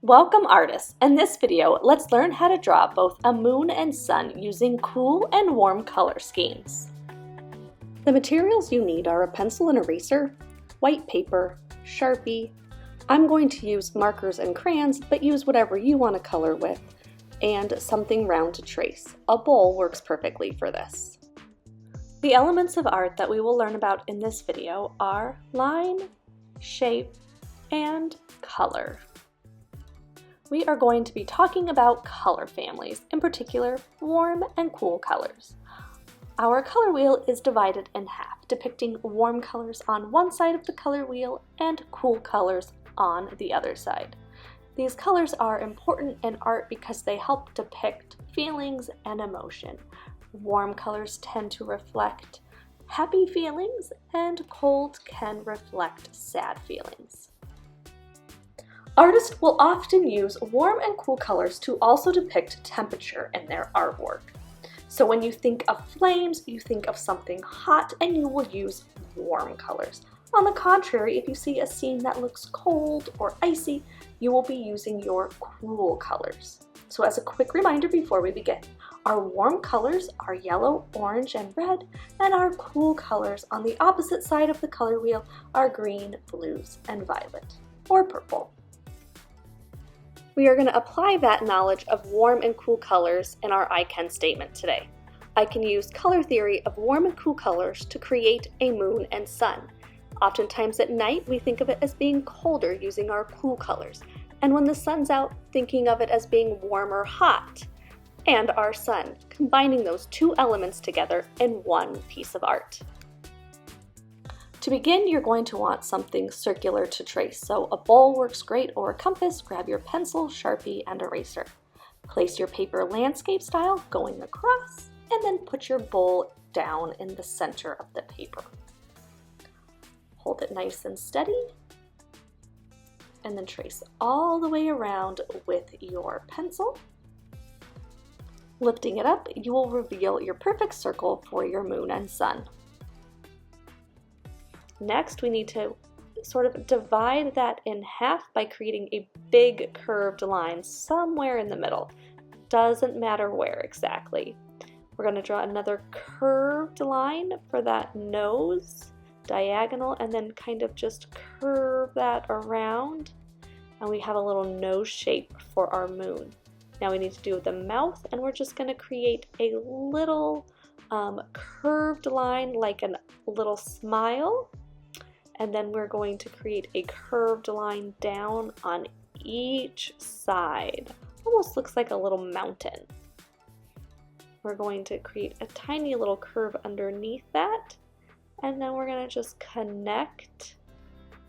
Welcome artists! In this video, let's learn how to draw both a moon and sun using cool and warm color schemes. The materials you need are a pencil and eraser, white paper, Sharpie. I'm going to use markers and crayons, but use whatever you want to color with, and something round to trace. A bowl works perfectly for this. The elements of art that we will learn about in this video are line, shape, and color. We are going to be talking about color families, in particular warm and cool colors. Our color wheel is divided in half, depicting warm colors on one side of the color wheel and cool colors on the other side. These colors are important in art because they help depict feelings and emotion. Warm colors tend to reflect happy feelings, and cold can reflect sad feelings. Artists will often use warm and cool colors to also depict temperature in their artwork. So when you think of flames, you think of something hot and you will use warm colors. On the contrary, if you see a scene that looks cold or icy, you will be using your cool colors. So as a quick reminder before we begin, our warm colors are yellow, orange, and red, and our cool colors on the opposite side of the color wheel are green, blues, and violet, or purple. We are going to apply that knowledge of warm and cool colors in our I can statement today. I can use color theory of warm and cool colors to create a moon and sun. Oftentimes at night, we think of it as being colder using our cool colors, and when the sun's out, thinking of it as being warm or hot, and our sun, combining those two elements together in one piece of art. To begin, you're going to want something circular to trace, so a bowl works great, or a compass. Grab your pencil, Sharpie, and eraser. Place your paper landscape style going across, and then put your bowl down in the center of the paper. Hold it nice and steady, and then trace all the way around with your pencil. Lifting it up, you will reveal your perfect circle for your moon and sun. Next, we need to sort of divide that in half by creating a big curved line somewhere in the middle. Doesn't matter where exactly. We're going to draw another curved line for that nose, diagonal, and then kind of just curve that around. And we have a little nose shape for our moon. Now we need to do the mouth, and we're just going to create a little curved line like a little smile. And then we're going to create a curved line down on each side. Almost looks like a little mountain. We're going to create a tiny little curve underneath that. And then we're going to just connect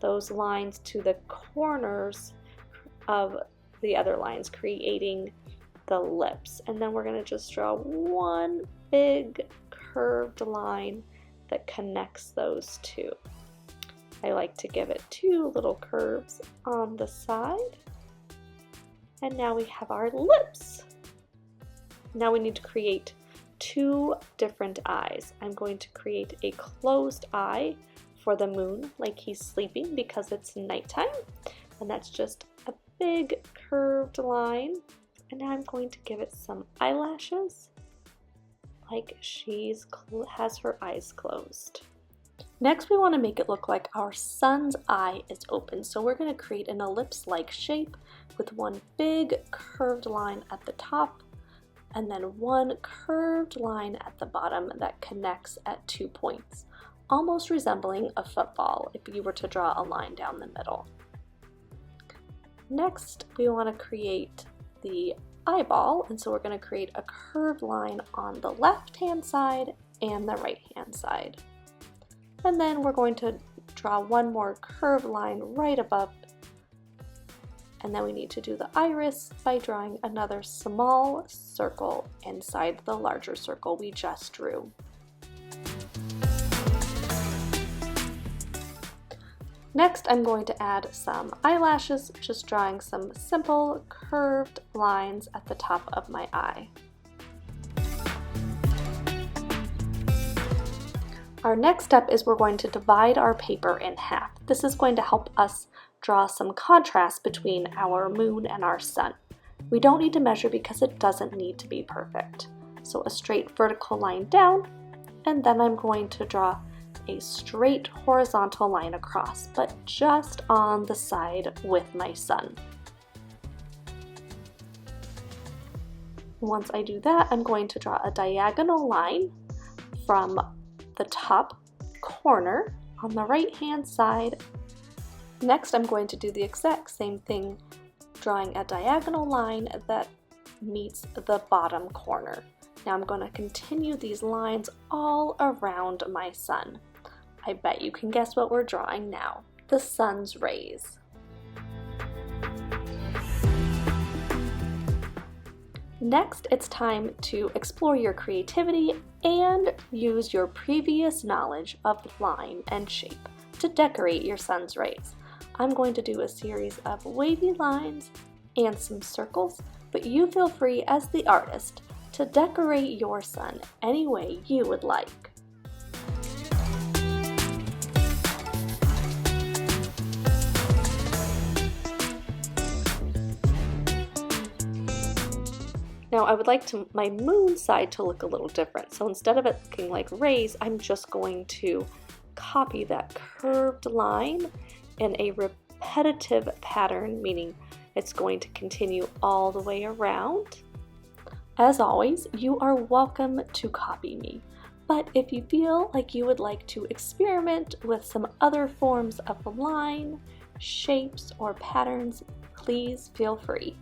those lines to the corners of the other lines, creating the lips. And then we're going to just draw one big curved line that connects those two. I like to give it two little curves on the side. And now we have our lips. Now we need to create two different eyes. I'm going to create a closed eye for the moon, like he's sleeping because it's nighttime. And that's just a big curved line. And now I'm going to give it some eyelashes, like she has her eyes closed. Next, we want to make it look like our sun's eye is open. So we're going to create an ellipse-like shape with one big curved line at the top and then one curved line at the bottom that connects at 2 points, almost resembling a football if you were to draw a line down the middle. Next, we want to create the eyeball, and so we're going to create a curved line on the left-hand side and the right-hand side. And then we're going to draw one more curved line right above. And then we need to do the iris by drawing another small circle inside the larger circle we just drew. Next, I'm going to add some eyelashes, just drawing some simple curved lines at the top of my eye. Our next step is we're going to divide our paper in half. This is going to help us draw some contrast between our moon and our sun. We don't need to measure because it doesn't need to be perfect. So a straight vertical line down, and then I'm going to draw a straight horizontal line across, but just on the side with my sun. Once I do that, I'm going to draw a diagonal line from the top corner on the right hand side. Next, I'm going to do the exact same thing, drawing a diagonal line that meets the bottom corner. Now I'm going to continue these lines all around my sun. I bet you can guess what we're drawing now. The sun's rays. Next, it's time to explore your creativity and use your previous knowledge of line and shape to decorate your sun's rays. I'm going to do a series of wavy lines and some circles, but you feel free as the artist to decorate your sun any way you would like. Now I would like my moon side to look a little different. So instead of it looking like rays, I'm just going to copy that curved line in a repetitive pattern, meaning it's going to continue all the way around. As always, you are welcome to copy me, but if you feel like you would like to experiment with some other forms of line, shapes, or patterns, please feel free.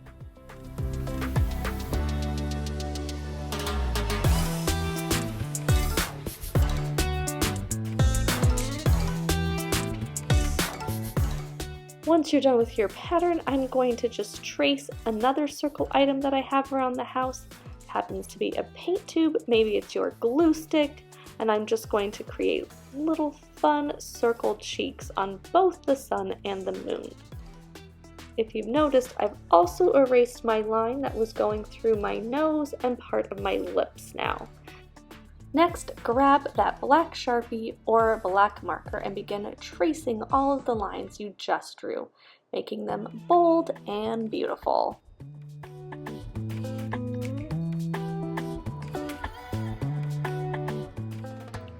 Once you're done with your pattern, I'm going to just trace another circle item that I have around the house. Happens to be a paint tube, maybe it's your glue stick, and I'm just going to create little fun circled cheeks on both the sun and the moon. If you've noticed, I've also erased my line that was going through my nose and part of my lips now. Next, grab that black Sharpie or black marker and begin tracing all of the lines you just drew, making them bold and beautiful.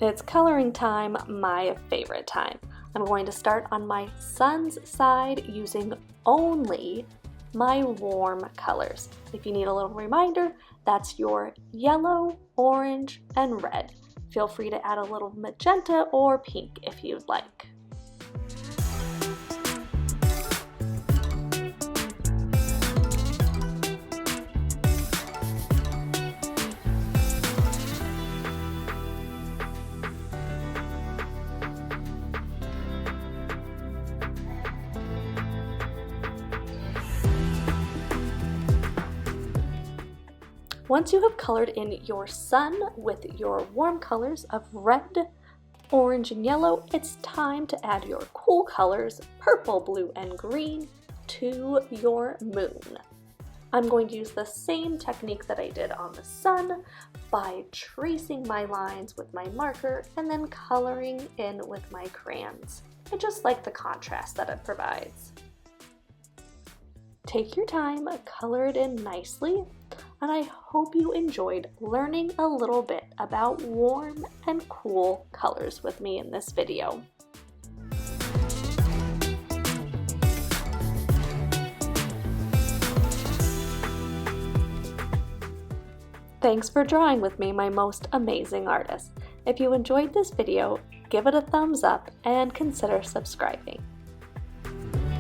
It's coloring time, my favorite time. I'm going to start on my sun's side using only my warm colors. If you need a little reminder, that's your yellow, orange, and red. Feel free to add a little magenta or pink if you'd like. Once you have colored in your sun with your warm colors of red, orange, and yellow, it's time to add your cool colors, purple, blue, and green, to your moon. I'm going to use the same technique that I did on the sun by tracing my lines with my marker and then coloring in with my crayons. I just like the contrast that it provides. Take your time, color it in nicely, and I hope you enjoyed learning a little bit about warm and cool colors with me in this video. Thanks for drawing with me, my most amazing artist. If you enjoyed this video, give it a thumbs up and consider subscribing.